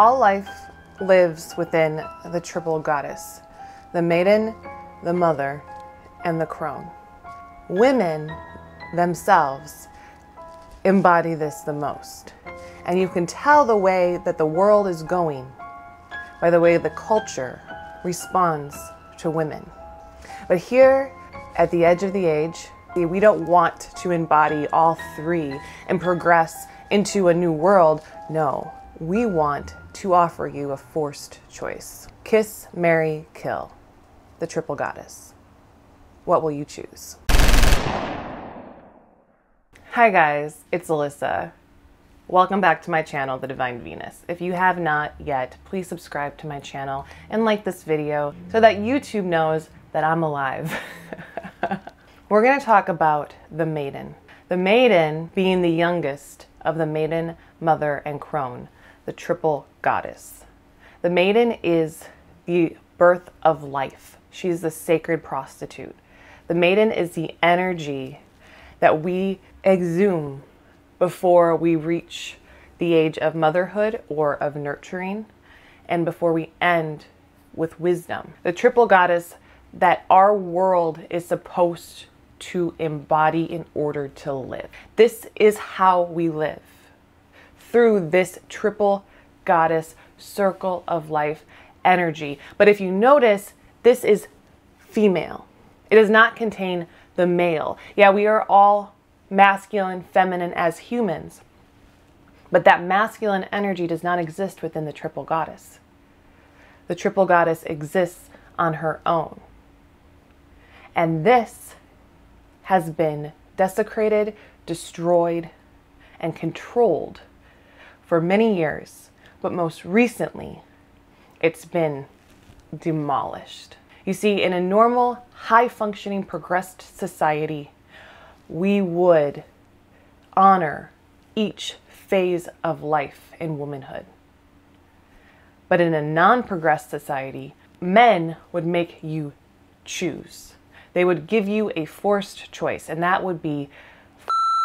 All life lives within the triple goddess, the maiden, the mother, and the crone. Women themselves embody this the most. And you can tell the way that the world is going by the way the culture responds to women. But here at the edge of the age, we don't want to embody all three and progress into a new world. No, we want to offer you a forced choice. Kiss, marry, kill. The triple goddess. What will you choose? Hi guys, it's Alyssa. Welcome back to my channel, The Divine Venus. If you have not yet, please subscribe to my channel and like this video so that YouTube knows that I'm alive. We're going to talk about the Maiden. The Maiden being the youngest of the Maiden, Mother, and Crone, the triple goddess. The Maiden is the birth of life. She's the sacred prostitute. The Maiden is the energy that we exhume before we reach the age of motherhood or of nurturing, and before we end with wisdom. The triple goddess that our world is supposed to embody in order to live. This is how we live, through this triple goddess circle of life energy. But if you notice, this is female. It does not contain the male. Yeah, we are all masculine, feminine as humans, but that masculine energy does not exist within the triple goddess. The triple goddess exists on her own. And this has been desecrated, destroyed, and controlled for many years, but most recently, it's been demolished. You see, in a normal, high-functioning, progressed society, we would honor each phase of life in womanhood. But in a non-progressed society, men would make you choose. They would give you a forced choice, and that would be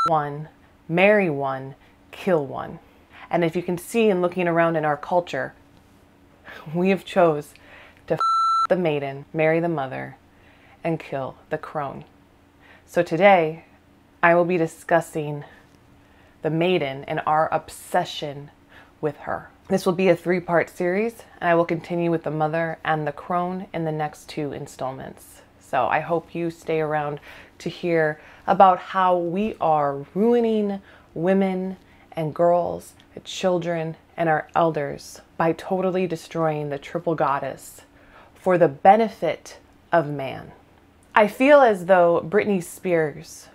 one, marry one, kill one. And if you can see in looking around in our culture, we have chose to the maiden, marry the mother, and kill the crone. So today, I will be discussing the maiden and our obsession with her. This will be a 3-part series, and I will continue with the mother and the crone in the next 2 installments. So I hope you stay around to hear about how we are ruining women and girls, and children, and our elders by totally destroying the triple goddess for the benefit of man. I feel as though Britney Spears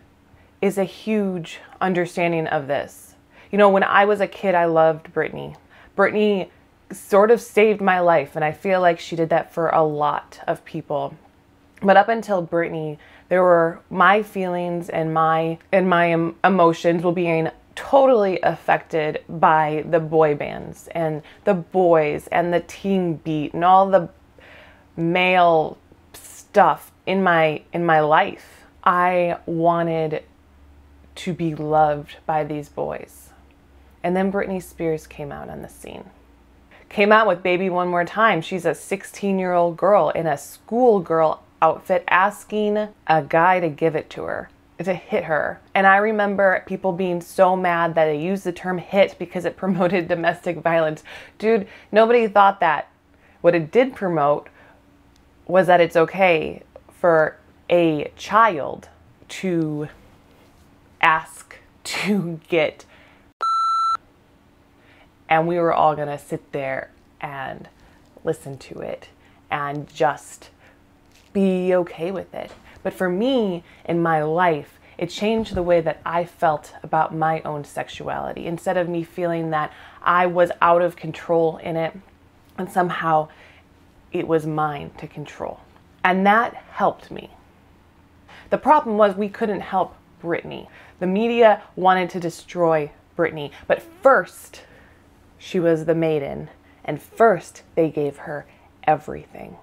is a huge understanding of this. You know, when I was a kid, I loved Britney. Britney sort of saved my life, and I feel like she did that for a lot of people. But up until Britney, there were my feelings and my emotions were being totally affected by the boy bands and the boys and the teen beat and all the male stuff in my life. I wanted to be loved by these boys. And then Britney Spears came out on the scene. Came out with Baby One More Time. She's a 16-year-old girl in a schoolgirl outfit asking a guy to give it to her, to hit her. And I remember people being so mad that they used the term hit because it promoted domestic violence. Dude, nobody thought that. What it did promote was that it's okay for a child to ask to get, and we were all gonna sit there and listen to it and just be okay with it. But for me, in my life, it changed the way that I felt about my own sexuality. Instead of me feeling that I was out of control in it, and somehow it was mine to control. And that helped me. The problem was we couldn't help Britney. The media wanted to destroy Britney, but first she was the maiden, and first they gave her everything.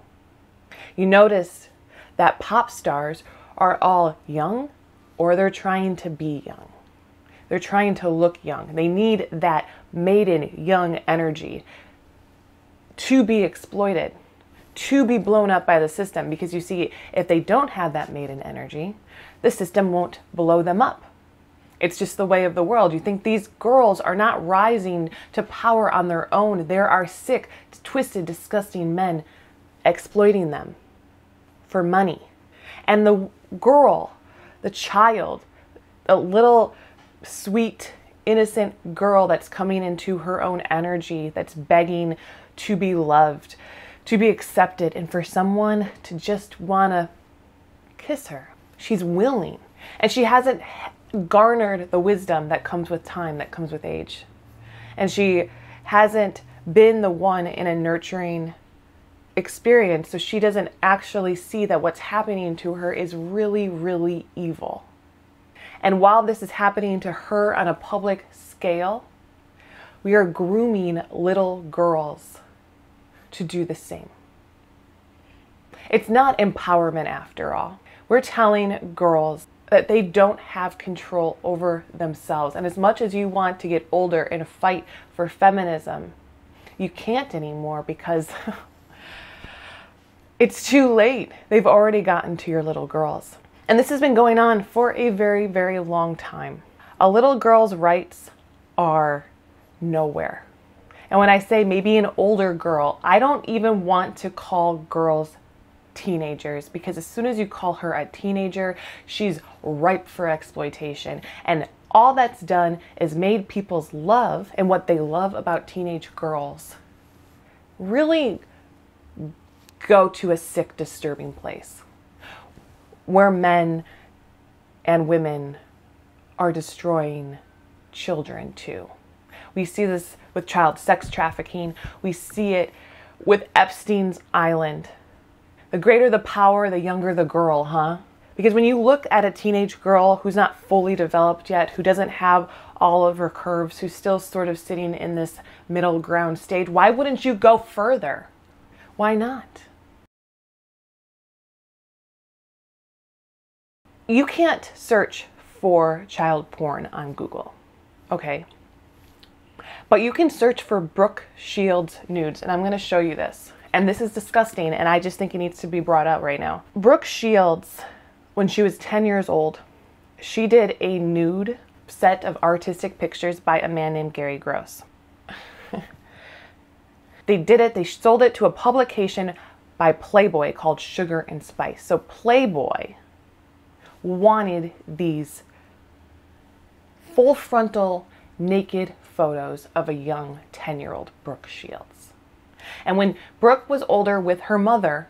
You notice that pop stars are all young, or they're trying to be young. They're trying to look young. They need that maiden young energy. to be exploited, to be blown up by the system. Because you see, if they don't have that maiden energy, the system won't blow them up. It's just the way of the world. You think these girls are not rising to power on their own. There are sick, twisted, disgusting men exploiting them for money. And the girl, the child, the little sweet, innocent girl that's coming into her own energy, that's begging to be loved, to be accepted, and for someone to just want to kiss her. She's willing. And she hasn't garnered the wisdom that comes with time, that comes with age. And she hasn't been the one in a nurturing experience, so she doesn't actually see that what's happening to her is really, really evil. And while this is happening to her on a public scale, we are grooming little girls to do the same. It's not empowerment after all. We're telling girls that they don't have control over themselves. And as much as you want to get older and fight for feminism, you can't anymore because it's too late. They've already gotten to your little girls. And this has been going on for a very, very long time. A little girl's rights are nowhere. And when I say maybe an older girl, I don't even want to call girls teenagers, because as soon as you call her a teenager, she's ripe for exploitation. And all that's done is made people's love and what they love about teenage girls really go to a sick, disturbing place where men and women are destroying children too. We see this with child sex trafficking. We see it with Epstein's Island. The greater the power, the younger the girl, huh? Because when you look at a teenage girl who's not fully developed yet, who doesn't have all of her curves, who's still sort of sitting in this middle ground stage, why wouldn't you go further? Why not? You can't search for child porn on Google, okay? But you can search for Brooke Shields nudes, and I'm going to show you this. And this is disgusting, and I just think it needs to be brought out right now. Brooke Shields, when she was 10 years old, she did a nude set of artistic pictures by a man named Gary Gross. They sold it to a publication by Playboy called Sugar and Spice. So Playboy wanted these full frontal naked photos of a young 10-year-old Brooke Shields. And when Brooke was older with her mother,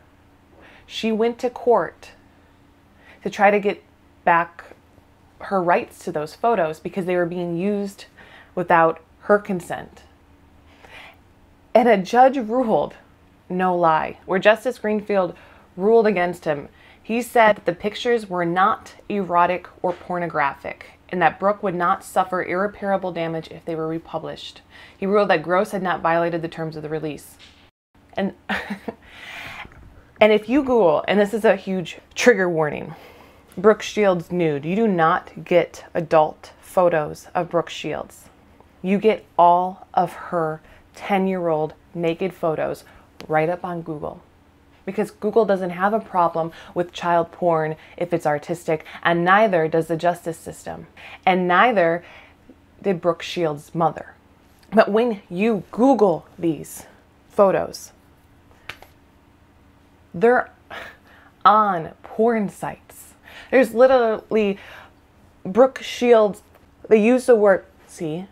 she went to court to try to get back her rights to those photos because they were being used without her consent. And a judge ruled, no lie, where Justice Greenfield ruled against him. He said that the pictures were not erotic or pornographic, and that Brooke would not suffer irreparable damage if they were republished. He ruled that Gross had not violated the terms of the release. And if you Google, and this is a huge trigger warning, Brooke Shields nude, you do not get adult photos of Brooke Shields. You get all of her 10-year-old naked photos right up on Google. Because Google doesn't have a problem with child porn if it's artistic, and neither does the justice system. And neither did Brooke Shields' mother. But when you Google these photos, they're on porn sites. There's literally Brooke Shields, they use the word, see,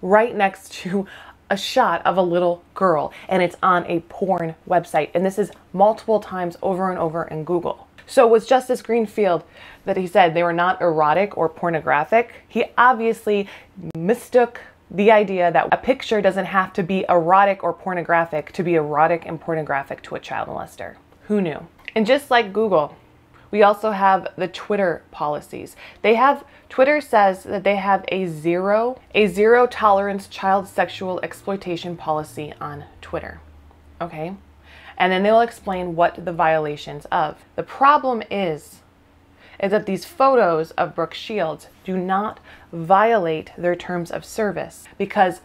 right next to a shot of a little girl, and it's on a porn website. And this is multiple times over and over in Google. So was Justice Greenfield that he said they were not erotic or pornographic? He obviously mistook the idea that a picture doesn't have to be erotic or pornographic to be erotic and pornographic to a child molester. Who knew? And just like Google, we also have the Twitter policies. Twitter says that they have a zero tolerance child sexual exploitation policy on Twitter. Okay? And then they'll explain what the violations of. The problem is that these photos of Brooke Shields do not violate their terms of service, because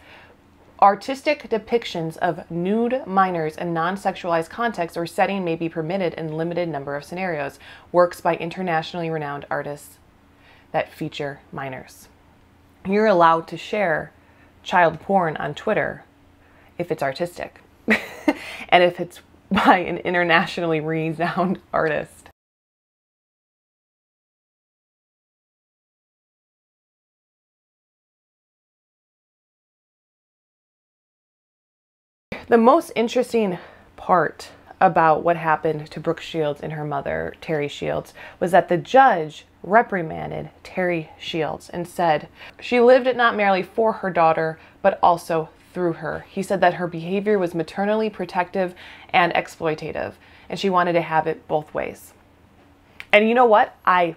Artistic depictions of nude minors in non-sexualized context or setting may be permitted in limited number of scenarios. Works by internationally renowned artists that feature minors. You're allowed to share child porn on Twitter if it's artistic and if it's by an internationally renowned artist. The most interesting part about what happened to Brooke Shields and her mother, Terry Shields, was that the judge reprimanded Terry Shields and said she lived it not merely for her daughter, but also through her. He said that her behavior was maternally protective and exploitative, and she wanted to have it both ways. And you know what? I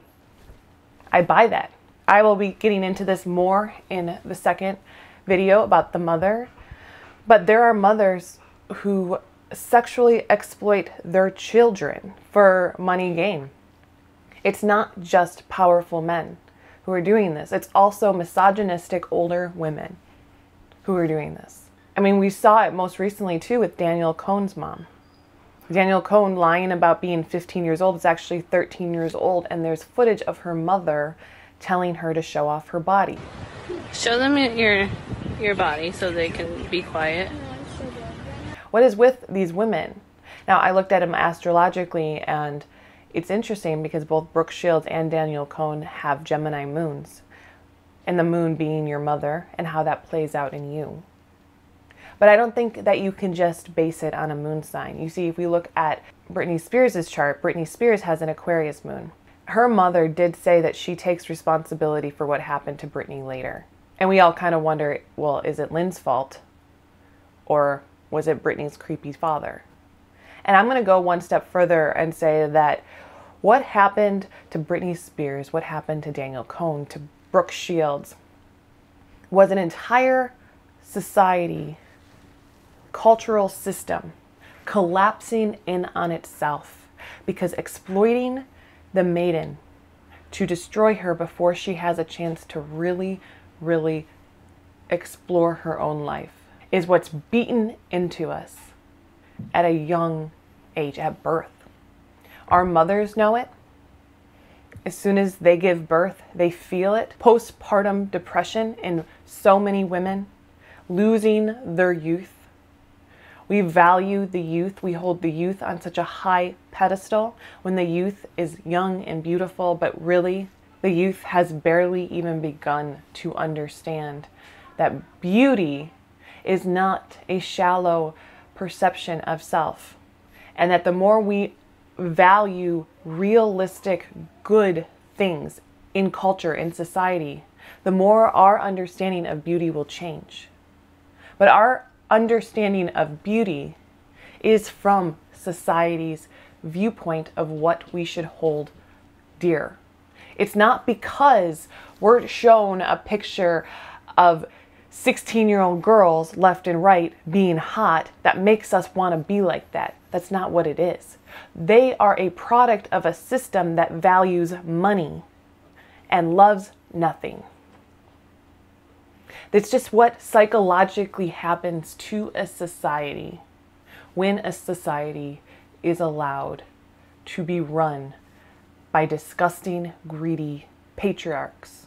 buy that. I will be getting into this more in the second video about the mother. But there are mothers who sexually exploit their children for money gain. It's not just powerful men who are doing this. It's also misogynistic older women who are doing this. I mean, we saw it most recently too with Daniel Cohn's mom. Daniel Cohn lying about being 15 years old. It's actually 13 years old, and there's footage of her mother telling her to show off her body. Show them your body so they can be quiet. What is with these women? Now, I looked at them astrologically, and it's interesting because both Brooke Shields and Daniel Cohn have Gemini moons, and the moon being your mother and how that plays out in you. But I don't think that you can just base it on a moon sign. You see, if we look at Britney Spears' chart, Britney Spears has an Aquarius moon. Her mother did say that she takes responsibility for what happened to Britney later. And we all kind of wonder, well, is it Lynn's fault? Or was it Britney's creepy father? And I'm going to go one step further and say that what happened to Britney Spears, what happened to Daniel Cohn, to Brooke Shields, was an entire society, cultural system collapsing in on itself because exploiting the Maiden to destroy her before she has a chance to really explore her own life is what's beaten into us at a young age, at birth. Our mothers know it. As soon as they give birth, they feel it. Postpartum depression in so many women, losing their youth. We value the youth. We hold the youth on such a high pedestal when the youth is young and beautiful, but really the youth has barely even begun to understand that beauty is not a shallow perception of self, and that the more we value realistic, good things in culture, in society, the more our understanding of beauty will change. But our understanding of beauty is from society's viewpoint of what we should hold dear. It's not because we're shown a picture of 16-year-old girls left and right being hot that makes us want to be like that. That's not what it is. They are a product of a system that values money and loves nothing. That's just what psychologically happens to a society when a society is allowed to be run by disgusting, greedy patriarchs.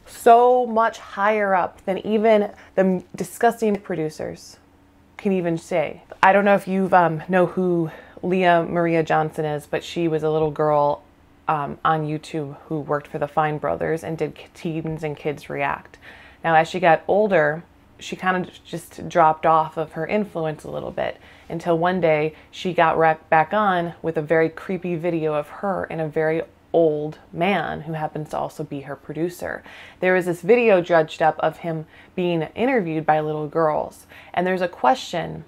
So much higher up than even the disgusting producers can even say. I don't know if you know who Leah Maria Johnson is, but she was a little girl on YouTube who worked for the Fine Brothers and did Teens and Kids React. Now, as she got older, she kind of just dropped off of her influence a little bit until one day she got back on with a very creepy video of her and a very old man who happens to also be her producer. There was this video dredged up of him being interviewed by little girls, and there's a question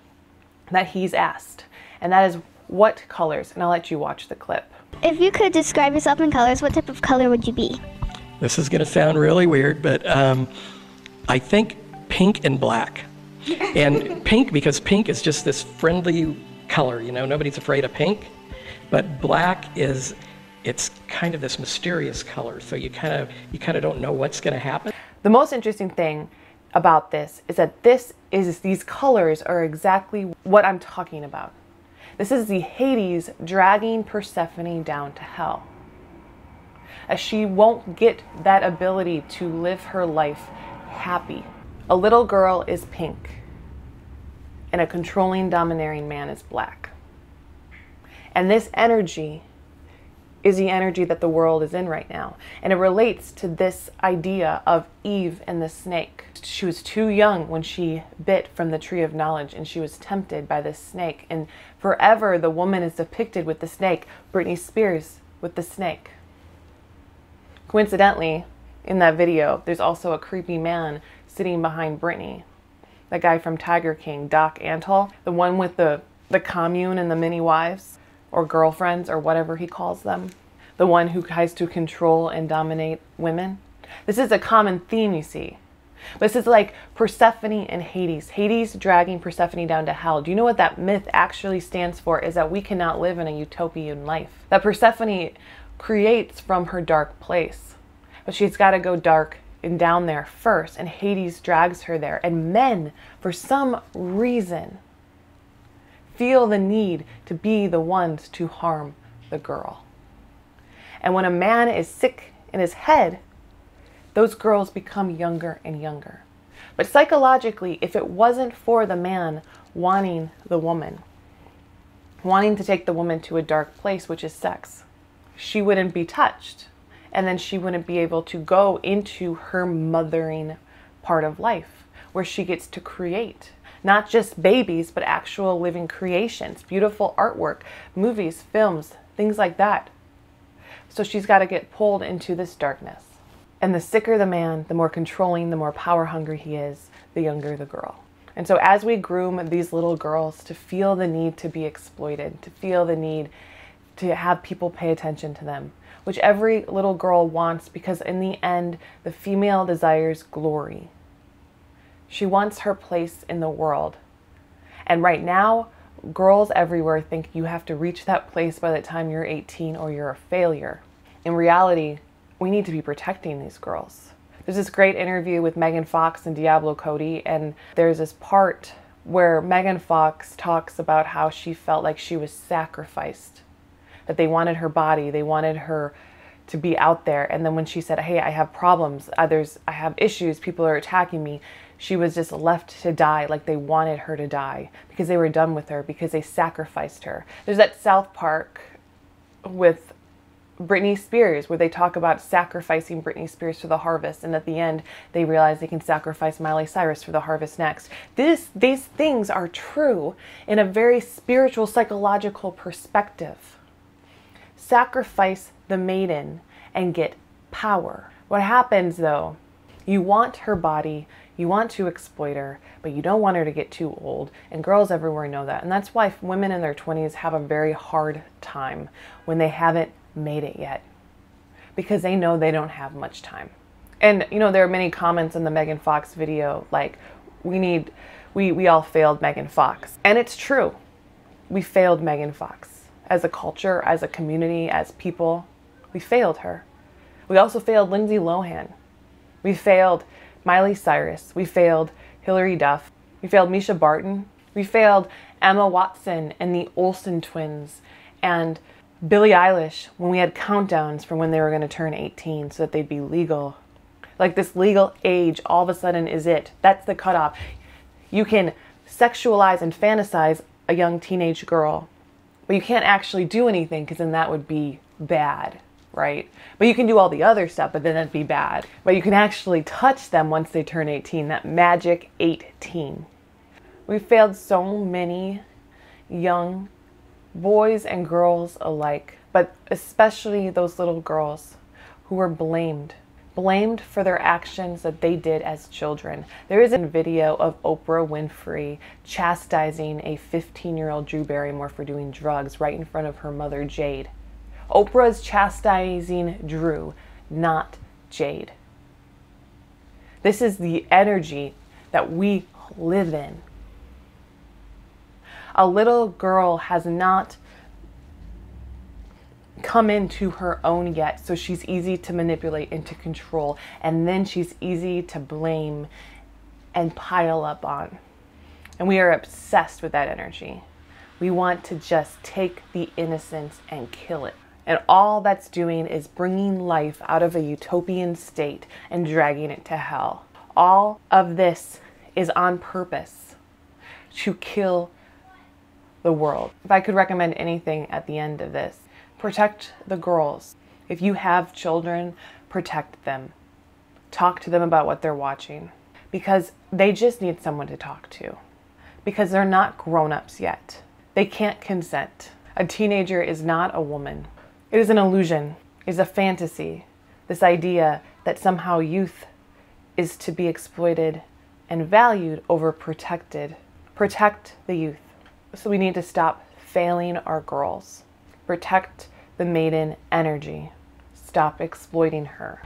that he's asked, and that is, what colors? And I'll let you watch the clip. If you could describe yourself in colors, what type of color would you be? This is going to sound really weird, but I think pink and black. And pink, because pink is just this friendly color, you know, nobody's afraid of pink. But black is, it's kind of this mysterious color, so you kind of don't know what's going to happen. The most interesting thing about this is that these colors are exactly what I'm talking about. This is the Hades dragging Persephone down to hell, as she won't get that ability to live her life happy. A little girl is pink, and a controlling, domineering man is black. And this energy is the energy that the world is in right now. And it relates to this idea of Eve and the snake. She was too young when she bit from the tree of knowledge, and she was tempted by this snake. And forever the woman is depicted with the snake, Britney Spears with the snake. Coincidentally, in that video, there's also a creepy man sitting behind Britney. That guy from Tiger King, Doc Antle, the one with the commune and the many wives, or girlfriends, or whatever he calls them. The one who tries to control and dominate women. This is a common theme, you see. This is like Persephone and Hades. Hades dragging Persephone down to hell. Do you know what that myth actually stands for? Is that we cannot live in a utopian life. That Persephone creates from her dark place. But she's got to go dark and down there first, and Hades drags her there. And men, for some reason, feel the need to be the ones to harm the girl. And when a man is sick in his head, those girls become younger and younger. But psychologically, if it wasn't for the man wanting the woman, wanting to take the woman to a dark place, which is sex, she wouldn't be touched. And then she wouldn't be able to go into her mothering part of life, where she gets to create. Not just babies, but actual living creations, beautiful artwork, movies, films, things like that. So she's got to get pulled into this darkness. And the sicker the man, the more controlling, the more power hungry he is, the younger the girl. And so as we groom these little girls to feel the need to be exploited, to feel the need to have people pay attention to them, which every little girl wants, because in the end, the female desires glory. She wants her place in the world. And right now, girls everywhere think you have to reach that place by the time you're 18 or you're a failure. In reality, we need to be protecting these girls. There's this great interview with Megan Fox and Diablo Cody, and there's this part where Megan Fox talks about how she felt like she was sacrificed, that they wanted her body, they wanted her to be out there. And then when she said, hey, I have problems, I have issues, people are attacking me, she was just left to die, like they wanted her to die because they were done with her, because they sacrificed her. There's that South Park with Britney Spears where they talk about sacrificing Britney Spears for the harvest, and at the end they realize they can sacrifice Miley Cyrus for the harvest next. These things are true in a very spiritual, psychological perspective. Sacrifice the maiden and get power. What happens though, you want her body, you want to exploit her, but you don't want her to get too old. And girls everywhere know that. And that's why women in their 20s have a very hard time when they haven't made it yet, because they know they don't have much time. And you know, there are many comments in the Megan Fox video like, we all failed Megan Fox. And it's true. We failed Megan Fox. As a culture, as a community, as people, we failed her. We also failed Lindsay Lohan. We failed Miley Cyrus. We failed Hilary Duff. We failed Misha Barton. We failed Emma Watson and the Olsen twins and Billie Eilish when we had countdowns for when they were going to turn 18 so that they'd be legal. Like this legal age all of a sudden is it. That's the cutoff. You can sexualize and fantasize a young teenage girl, but you can't actually do anything, because then that would be bad, right? But you can do all the other stuff, but then that'd be bad. But you can actually touch them once they turn 18, that magic 18. We failed so many young boys and girls alike, but especially those little girls who were blamed for their actions that they did as children. There is a video of Oprah Winfrey chastising a 15-year-old Drew Barrymore for doing drugs right in front of her mother, Jade. Oprah's chastising Drew, not Jade. This is the energy that we live in. A little girl has not come into her own yet, so she's easy to manipulate and to control, and then she's easy to blame and pile up on. And we are obsessed with that energy. We want to just take the innocence and kill it. And all that's doing is bringing life out of a utopian state and dragging it to hell. All of this is on purpose to kill the world. If I could recommend anything at the end of this, protect the girls. If you have children, protect them. Talk to them about what they're watching, because they just need someone to talk to, because they're not grown-ups yet. They can't consent. A teenager is not a woman. It is an illusion. It is a fantasy. This idea that somehow youth is to be exploited and valued over protected. Protect the youth. So we need to stop failing our girls. Protect the maiden energy. Stop exploiting her.